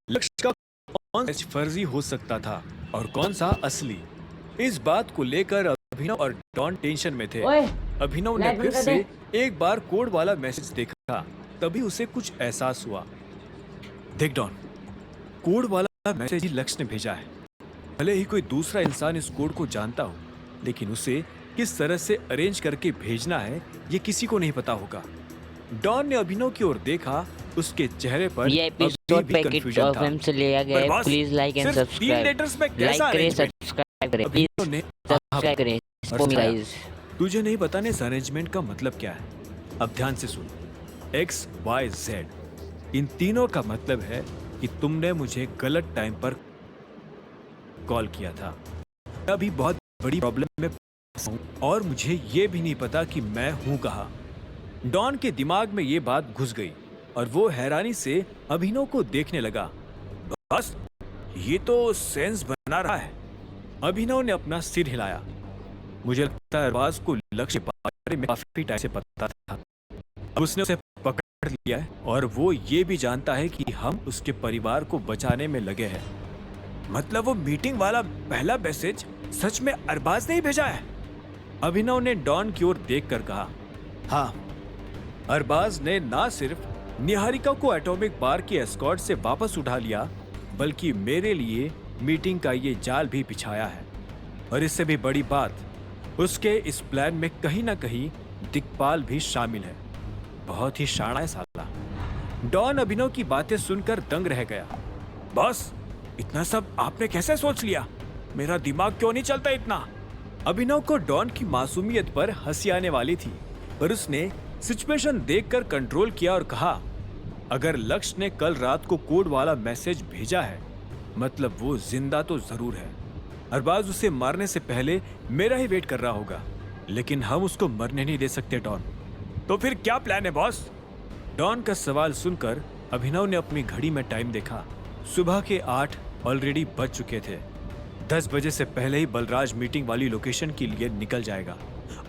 लक्ष्य का कौन सा फर्जी हो सकता था और कौन सा असली, इस बात को लेकर अभिनव और डॉन टेंशन में थे। ओए, अभिनव ने लाइट फिर बंद कर से दे। एक बार कोड वाला मैसेज देखा, तभी उसे कुछ एहसास हुआ। देख डॉन, कोड वाला मैसेज ही लक्ष्य ने भेजा है। भले ही कोई दूसरा इंसान इस कोड को जानता हो, लेकिन उसे किस तरह से अरेंज करके भेजना है ये किसी को नहीं पता होगा। डॉन ने अभिनव की ओर देखा, उसके चेहरे पर ये अभी एपिसोड भी पैकेट कंफ्यूजन ऑफ था। एम से लिया गया पर है। बॉस, प्लीज लाइक एंड सिर्फ 3 सब्सक्राइब। लेटर्स में लाइक कैसा करें, अरेंजमेंट? सब्सक्राइब करें, अभिनव प्लीज ने सब्सक्राइब करें फॉर मी गाइस। तुझे नहीं बताने इस अरेंजमेंट का मतलब क्या है। अब ध्यान से सुन। एक्स वाई जेड, इन तीनों का मतलब है कि तुमने मुझे गलत टाइम पर कॉल किया था। मैं अभी बहुत बड़ी प्रॉब्लम में फंसा हूं और मुझे ये भी नहीं पता कि मैं हूं कहाँ। डॉन के दिमाग में ये बात घुस गई और वो हैरानी से अभिनव को देखने लगा। बस ये तो सेंस बना रहा है। अभिनव ने अपना सिर हिलाया। मुझे लगता है अरबाज को लक्ष्य के बारे में काफी टाइम से पता था। अब उसने उसे पकड़ लिया है और वो ये भी जानता है कि हम उसके परिवार को बचाने में लगे हैं। मतलब वो मीटिंग वाला पहला मैसेज सच में अरबाज ने ही भेजा है? अभिनव ने डॉन की ओर देखकर कहा, हाँ, अरबाज ने ना सिर्फ निहारिका को एटॉमिक बार की एस्कॉर्ट से वापस उठा लिया, बल्कि मेरे लिए मीटिंग का ये जाल भी बिछाया है। और इससे भी बड़ी बात, उसके इस प्लान में कहीं ना कहीं दिक्पाल भी शामिल है। बहुत ही शाना है साला। डॉन अभिनव की बातें सुनकर दंग रह गया। बॉस, इतना सब आपने कैसे सोच लिया? मेरा दिमाग क्यों नहीं चलता इतना? अभिनव को डॉन की मासूमियत पर हंसी आने वाली थी, पर उसने सिचुएशन देखकर कंट्रोल किया और कहा, अगर लक्ष्य ने कल रात को कोड वाला मैसेज भेजा है, मतलब वो जिंदा तो जरूर है। अरबाज उसे मारने से पहले मेरा ही वेट कर रहा होगा, लेकिन हम उसको मरने नहीं दे सकते डॉन। तो फिर क्या प्लान है बॉस? डॉन का सवाल सुनकर अभिनव ने अपनी घड़ी में टाइम देखा। सुबह के 8 ऑलरेडी बज चुके थे। 10 बजे से पहले ही बलराज मीटिंग वाली लोकेशन के लिए निकल जाएगा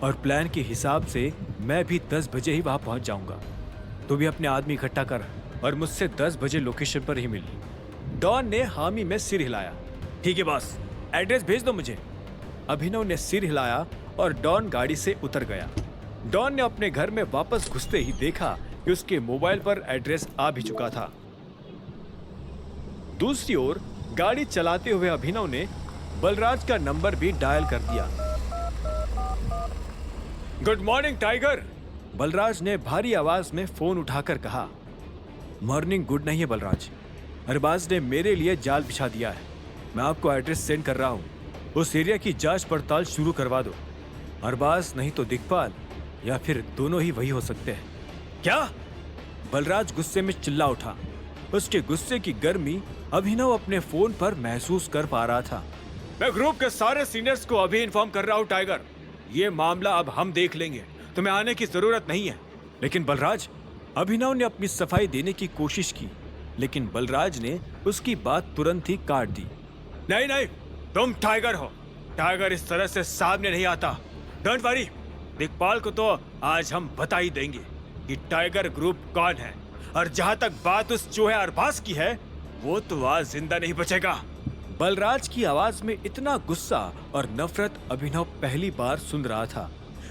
और प्लान के हिसाब से मैं भी 10 बजे ही वहां पहुंच जाऊंगा। तू भी अपने आदमी इकट्ठा कर और मुझसे 10 बजे लोकेशन पर ही मिल। डॉन ने हामी में सिर हिलाया। ठीक है बॉस, एड्रेस भेज दो मुझे। अभिनव ने सिर हिलाया और डॉन गाड़ी से उतर गया। डॉन ने अपने घर में वापस घुसते ही देखा कि उसके मोबाइल पर एड्रेस आ भी चुका था। दूसरी ओर गाड़ी चलाते हुए अभिनव ने बलराज का नंबर भी डायल कर दिया। गुड मॉर्निंग टाइगर, बलराज ने भारी आवाज में फोन उठाकर कहा। मॉर्निंग गुड नहीं है बलराज, अरबाज ने मेरे लिए जाल बिछा दिया है। मैं आपको एड्रेस सेंड कर रहा हूँ, उस एरिया की जांच पड़ताल शुरू करवा दो। अरबाज नहीं तो दिक्पाल, या फिर दोनों ही वही हो सकते हैं। क्या? बलराज गुस्से में चिल्ला उठा। उसके गुस्से की गर्मी अभिनव अपने फोन पर महसूस कर पा रहा था। मैं ग्रुप के सारे सीनियर्स को अभी इन्फॉर्म कर रहा हूँ टाइगर, ये मामला अब हम देख लेंगे, तुम्हें आने की जरूरत नहीं है। लेकिन बलराज, अभिनव ने अपनी सफाई देने की कोशिश की, लेकिन बलराज ने उसकी बात तुरंत ही काट दी। नहीं नहीं, तुम टाइगर हो, टाइगर इस तरह से सामने नहीं आता। डोंट वरी, दिक्पाल को तो आज हम बता ही देंगे कि टाइगर ग्रुप कौन है। और जहां तक बात उस चूहे अरबाज की है, वो तो आज जिंदा नहीं बचेगा। बलराज की आवाज में इतना गुस्सा और नफरत अभिनव पहली बार सुन रहा था।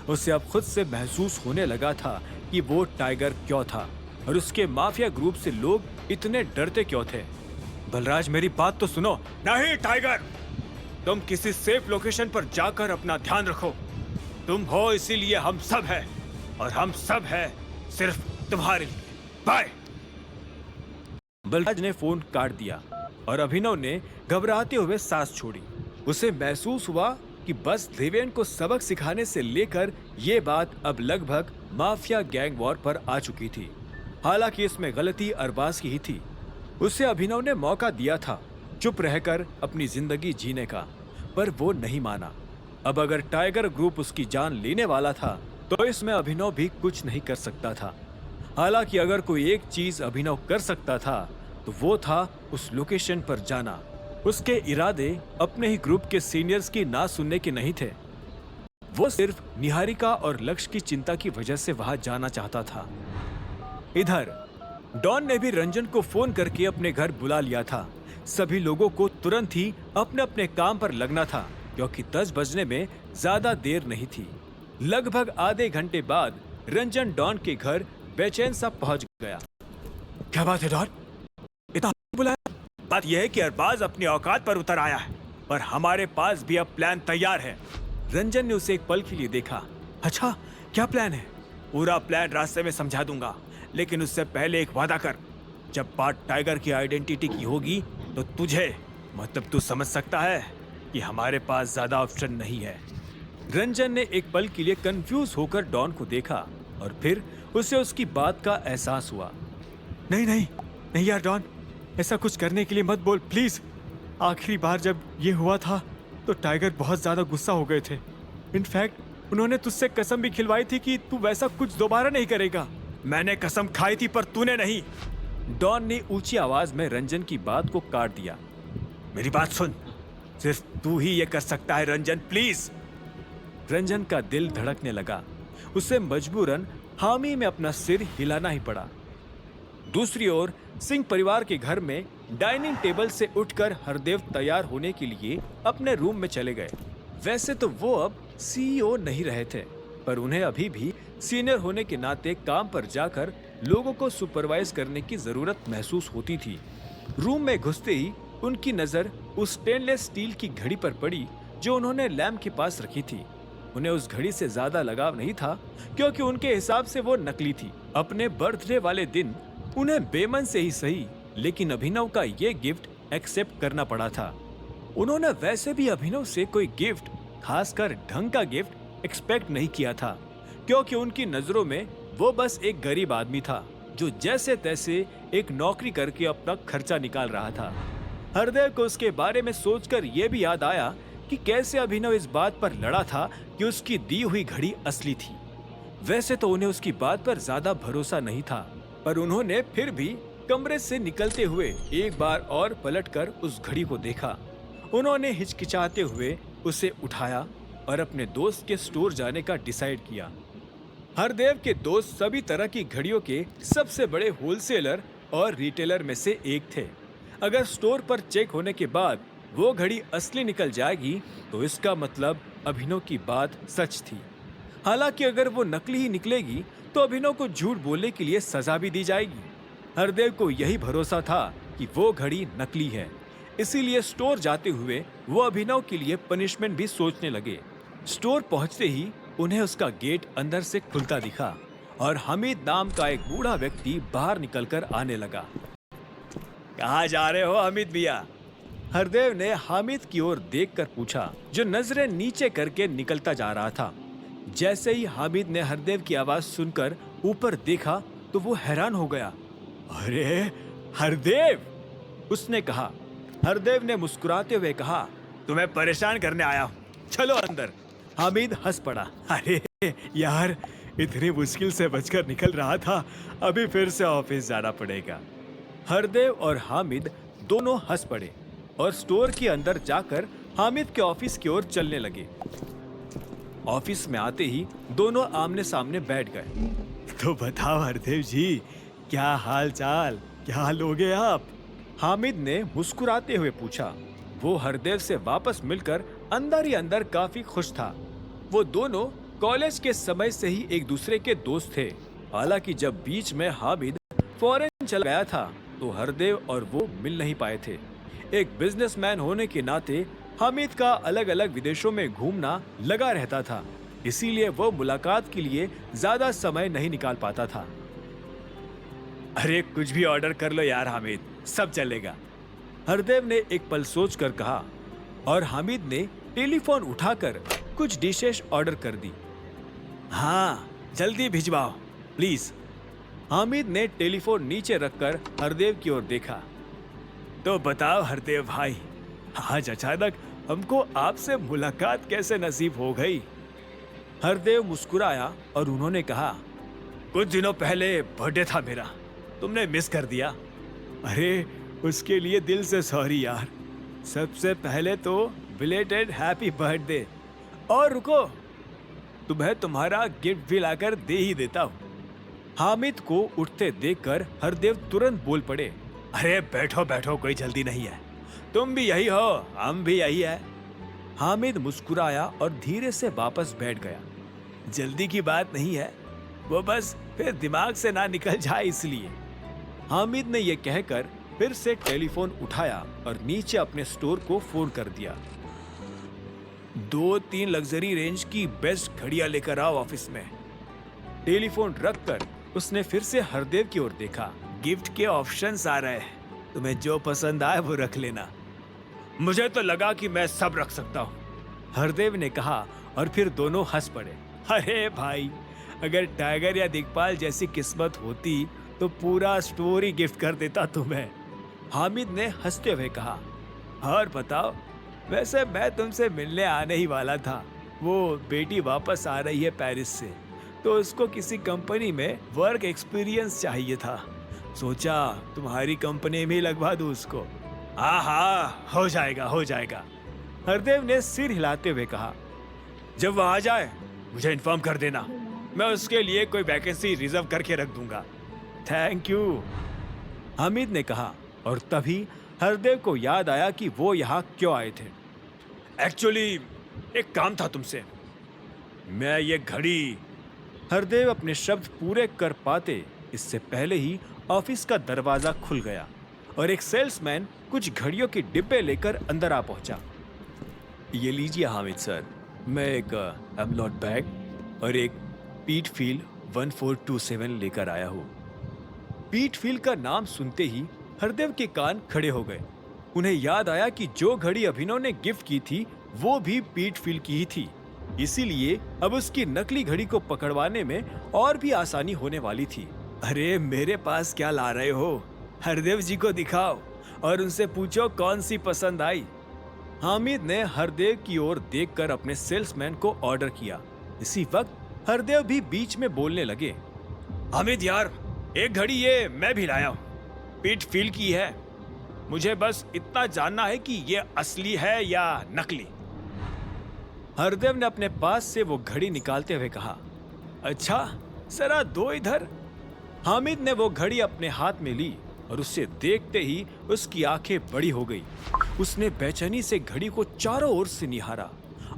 उसे अब खुद से महसूस होने लगा था कि वो टाइगर क्यों था और उसके माफिया ग्रुप से लोग इतने डरते क्यों थे। बलराज, मेरी बात तो सुनो। नहीं टाइगर, तुम किसी सेफ लोकेशन पर जाकर अपना ध्यान रखो। तुम हो इसीलिए हम सब हैं, और हम सब हैं सिर्फ तुम्हारे लिए। बाय। बलराज ने फोन काट दिया और अभिनव ने घबराते हुए सांस छोड़ी। उसे महसूस हुआ कि बस देवेन को सबक सिखाने से लेकर ये बात अब लगभग माफिया गैंग वॉर पर आ चुकी थी। हालांकि इसमें गलती अरबाज की ही थी। उसे अभिनव ने मौका दिया था चुप रहकर अपनी जिंदगी जीने का, पर वो नहीं माना। अब अगर टाइगर ग्रुप उसकी जान लेने वाला था, तो इसमें अभिनव भी कुछ नहीं कर सकता था। हालांकि अगर कोई एक चीज अभिनव कर सकता था, तो वो था उस लोकेशन पर जाना। उसके इरादे अपने ही ग्रुप के सीनियर्स की ना सुनने के नहीं थे। वो सिर्फ निहारिका और लक्ष्य की चिंता की वजह से वहां जाना चाहता था। इधर डॉन ने भी रंजन को फोन करके अपने घर बुला लिया था। सभी लोगों को तुरंत ही अपने अपने काम पर लगना था क्योंकि 10 बजने में ज्यादा देर नहीं थी। लगभग आधे घंटे बाद रंजन डॉन के घर बेचैन सा पहुंच गया। क्या बात है डॉन, इतना बुलाया? बात यह है कि अरबाज अपनी औकात पर उतर आया है और हमारे पास भी अब प्लान तैयार है। रंजन ने उसे एक पल के लिए देखा। अच्छा, क्या प्लान है? पूरा प्लान रास्ते में समझा दूंगा, लेकिन उससे पहले एक वादा कर। जब बात टाइगर की आइडेंटिटी की होगी तो तुझे, मतलब तू समझ सकता है कि हमारे पास ज्यादा ऑप्शन नहीं है। रंजन ने एक पल के लिए कंफ्यूज होकर डॉन को देखा और फिर उसे उसकी बात का एहसास हुआ। नहीं नहीं नहीं यार डॉन, ऐसा कुछ करने के लिए मत बोल प्लीज। आखिरी बार जब ये हुआ था तो टाइगर बहुत ज्यादा गुस्सा हो गए थे। इनफैक्ट उन्होंने तुझसे कसम भी खिलवाई थी कि तू वैसा कुछ दोबारा नहीं करेगा। मैंने कसम खाई थी पर तूने नहीं। डॉन ने ऊंची आवाज में रंजन की बात को काट दिया। मेरी बात सुन, सिर्फ तू ही ये कर सकता है रंजन, प्लीज। रंजन का दिल धड़कने लगा। उसे मजबूरन हामी में अपना सिर हिलाना ही पड़ा। दूसरी ओर सिंह परिवार के घर में डाइनिंग टेबल से उठकर हरदेव तैयार होने के लिए अपने रूम में चले गए। वैसे तो वो अब सीईओ नहीं रहे थे, पर उन्हें अभी भी सीनियर होने के नाते काम पर जाकर लोगों को सुपरवाइज करने की जरूरत महसूस होती थी। रूम में घुसते ही उनकी नजर उस स्टेनलेस स्टील की घड़ी पर पड़ी जो उन्होंने लैम्प के पास रखी थी। उन्हें उस घड़ी से ज्यादा लगाव नहीं था क्योंकि उनके हिसाब से वो नकली थी। अपने बर्थडे वाले दिन उन्हें बेमन से ही सही, लेकिन अभिनव का ये गिफ्ट एक्सेप्ट करना पड़ा था। उन्होंने वैसे भी अभिनव से कोई गिफ्ट, खासकर ढंग का गिफ्ट एक्सपेक्ट नहीं किया था क्योंकि उनकी नजरों में वो बस एक गरीब आदमी था जो जैसे तैसे एक नौकरी करके अपना खर्चा निकाल रहा था। हरदेव को उसके बारे में सोचकर यह भी याद आया कि कैसे अभिनव इस बात पर लड़ा था कि उसकी दी हुई घड़ी असली थी। वैसे तो उन्हें उसकी बात पर ज्यादा भरोसा नहीं था, पर उन्होंने फिर भी कमरे से निकलते हुए एक बार और पलटकर उस घड़ी को देखा। उन्होंने हिचकिचाते हुए उसे उठाया और अपने दोस्त के स्टोर जाने का डिसाइड किया। हरदेव के दोस्त सभी तरह की घड़ियों के सबसे बड़े होलसेलर और रिटेलर में से एक थे। अगर स्टोर पर चेक होने के बाद वो घड़ी असली निकल जाएगी तो इसका मतलब अभिनव की बात सच थी। हालांकि अगर वो नकली ही निकलेगी तो अभिनव को झूठ बोलने के लिए सजा भी दी जाएगी। हरदेव को यही भरोसा था कि वो घड़ी नकली है, इसीलिए स्टोर जाते हुए वो अभिनव के लिए पनिशमेंट भी सोचने लगे। स्टोर पहुंचते ही उन्हें उसका गेट अंदर से खुलता दिखा और हामिद नाम का एक बूढ़ा व्यक्ति बाहर निकलकर आने लगा। कहाँ जा रहे हो हामिद भैया? हरदेव ने हामिद की ओर देखकर पूछा, जो नजरें नीचे करके निकलता जा रहा था। जैसे ही हामिद ने हरदेव की आवाज सुनकर ऊपर देखा तो वो हैरान हो गया। अरे हरदेव, उसने कहा। हरदेव ने मुस्कुराते हुए कहा, तुम्हें परेशान करने आया हूँ, चलो अंदर। हामिद हंस पड़ा। अरे यार, इतनी मुश्किल से बचकर निकल रहा था, अभी फिर से ऑफिस जाना पड़ेगा। हरदेव और हामिद दोनों हंस पड़े और स्टोर के अंदर जाकर हामिद के ऑफिस की ओर चलने लगे। ऑफिस में आते ही दोनों आमने सामने बैठ गए। तो बताओ हरदेव जी, क्या हाल चाल, क्या लोगे आप? हामिद ने मुस्कुराते हुए पूछा। वो हरदेव से वापस मिलकर अंदर ही अंदर काफी खुश था। वो दोनों कॉलेज के समय से ही एक दूसरे के दोस्त थे। हालांकि जब बीच में हामिद फॉरेन चला गया था तो हरदेव और वो मिल नहीं पाए थे। एक बिजनेसमैन होने के नाते हामिद का अलग अलग विदेशों में घूमना लगा रहता था, इसीलिए वो मुलाकात के लिए ज्यादा समय नहीं निकाल पाता था। अरे कुछ भी ऑर्डर कर लो यार हामिद, सब चलेगा, हरदेव ने एक पल सोचकर कहा और हामिद ने टेलीफोन उठाकर कुछ डिशेस ऑर्डर कर दी। हाँ जल्दी भिजवाओ प्लीज। हामिद ने टेलीफोन नीचे रखकर हरदेव की ओर देखा। तो बताओ हरदेव भाई, आज अचानक हमको आपसे मुलाकात कैसे नसीब हो गई? हरदेव मुस्कुराया और उन्होंने कहा, कुछ दिनों पहले बर्थडे था मेरा, तुमने मिस कर दिया। अरे उसके लिए दिल से सॉरी यार। सबसे पहले तो बिलेटेड हैप्पी बर्थडे। और रुको, तुम्हें तुम्हारा गिफ्ट भी लाकर दे ही देता हूँ। हामिद को उठते देखकर हरदेव तुरंत बोल पड़े, अरे बैठो बैठो, कोई जल्दी नहीं है, तुम भी यही हो, हम भी यही है। हामिद मुस्कुराया और धीरे से वापस बैठ गया। जल्दी की बात नहीं है, वो बस फिर दिमाग से ना निकल जाए इसलिए। हामिद ने यह कहकर फिर से टेलीफोन उठाया और नीचे अपने स्टोर को फोन कर दिया। 2-3 लग्जरी रेंज की बेस्ट घड़ियां लेकर आओ ऑफिस में। टेलीफोन रखकर उसने फिर से हरदेव की ओर देखा। गिफ्ट के ऑप्शंस आ रहे हैं, तुम्हें जो पसंद आए वो रख लेना। मुझे तो लगा कि मैं सब रख सकता हूँ, हरदेव ने कहा और फिर दोनों हंस पड़े। अरे भाई, अगर टाइगर या दिग्पाल जैसी किस्मत होती तो पूरा स्टोर ही गिफ्ट कर देता तुम्हें, हामिद ने हंसते हुए कहा। और बताओ, वैसे मैं तुमसे मिलने आने ही वाला था। वो बेटी वापस आ रही है पेरिस से, तो उसको किसी कंपनी में वर्क एक्सपीरियंस चाहिए था। सोचा तुम्हारी कंपनी में लगवा दूं उसको। हाँ, हो जाएगा हो जाएगा, हरदेव ने सिर हिलाते हुए कहा। जब वो आ जाए मुझे इन्फॉर्म कर देना, मैं उसके लिए कोई वैकेंसी रिजर्व करके रख दूंगा। थैंक यू, हामिद ने कहा। और तभी हरदेव को याद आया कि वो यहाँ क्यों आए थे। एक्चुअली एक काम था तुमसे। मैं ये घड़ी, हरदेव अपने शब्द पूरे कर पाते इससे पहले ही ऑफिस का दरवाजा खुल गया और एक सेल्समैन कुछ घड़ियों के डिब्बे लेकर अंदर आ पहुंचा। ये लीजिए हामिद सर, मैं एक एमलॉट बैग और एक पीटफील्ड 1427 लेकर आया हूँ। पीटफील्ड का नाम सुनते ही हरदेव के कान खड़े हो गए। उन्हें याद आया कि जो घड़ी अभिनव ने गिफ्ट की थी वो भी पीटफील्ड की ही थी, इसीलिए अब उसकी नकली घड़ी को पकड़वाने में और भी आसानी होने वाली थी। अरे मेरे पास क्या ला रहे हो, हरदेव जी को दिखाओ और उनसे पूछो कौन सी पसंद आई। हामिद ने हरदेव की ओर देखकर अपने सेल्समैन को ऑर्डर किया। इसी वक्त हरदेव भी बीच में बोलने लगे। हामिद यार, एक घड़ी ये मैं भी लाया हूँ, पीटफील्ड की है। मुझे बस इतना जानना है कि ये असली है या नकली। हरदेव ने अपने पास से वो घड़ी निकालते हुए कहा। अच्छा, जरा दो इधर। हामिद ने वो घड़ी अपने हाथ में ली और उसे देखते ही उसकी आंखें बड़ी हो गई। उसने बेचैनी से घड़ी को चारों ओर से निहारा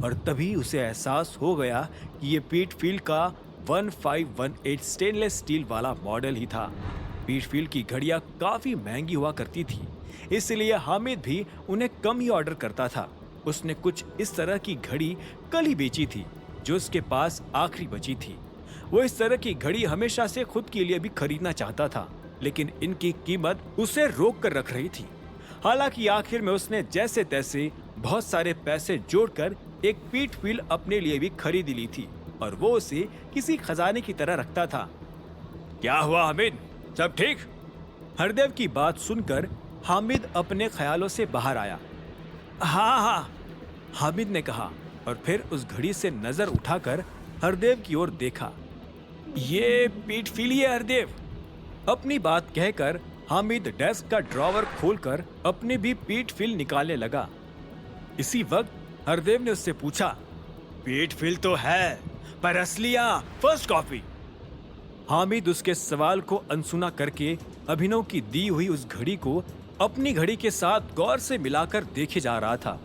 और तभी उसे एहसास हो गया कि ये पीटफील्ड का 1518 स्टेनलेस स्टील वाला मॉडल ही था। पीटफील्ड की घड़ियां काफी महंगी हुआ करती थी, इसलिए हामिद भी उन्हें कम ही ऑर्डर करता था। उसने कुछ इस तरह की घड़ी कल ही बेची थी जो उसके पास आखिरी बची थी। वो इस तरह की घड़ी हमेशा से खुद के लिए भी खरीदना चाहता था, लेकिन इनकी कीमत उसे रोक कर रख रही थी। हालांकि आखिर में उसने जैसे तैसे बहुत सारे पैसे जोड़कर एक पीटफील्ड अपने लिए भी खरीद ली थी और वो उसे किसी खजाने की तरह रखता था। क्या हुआ हामिद, सब ठीक? हरदेव की बात सुनकर हामिद अपने ख्यालों से बाहर आया। हाँ, हामिद ने कहा और फिर उस घड़ी से नजर उठाकर हरदेव की ओर देखा। ये पीटफील्ड है हरदेव। अपनी बात कहकर हामिद डेस्क का ड्रॉवर खोलकर अपने भी पीटफील्ड निकालने लगा। इसी वक्त हरदेव ने उससे पूछा, पीटफील्ड तो है, पर असलिया फर्स्ट कॉपी। हामिद उसके सवाल को अनसुना करके अभिनव की दी हुई उस घड़ी को अपनी घड़ी के साथ गौर से मिलाकर देखे जा रहा था।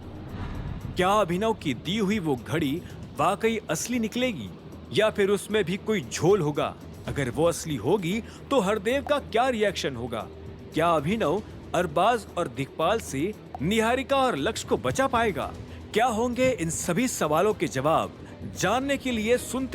क्या अभिनव की दी हुई वो घड़ी वाकई असली निकलेगी या फिर उसमें भी कोई झोल होगा? अगर वो असली होगी तो हरदेव का क्या रिएक्शन होगा? क्या अभिनव अरबाज और दिग्पाल से निहारिका और लक्ष्य को बचा पाएगा? क्या होंगे इन सभी सवालों के जवाब? जानने के लिए सुनते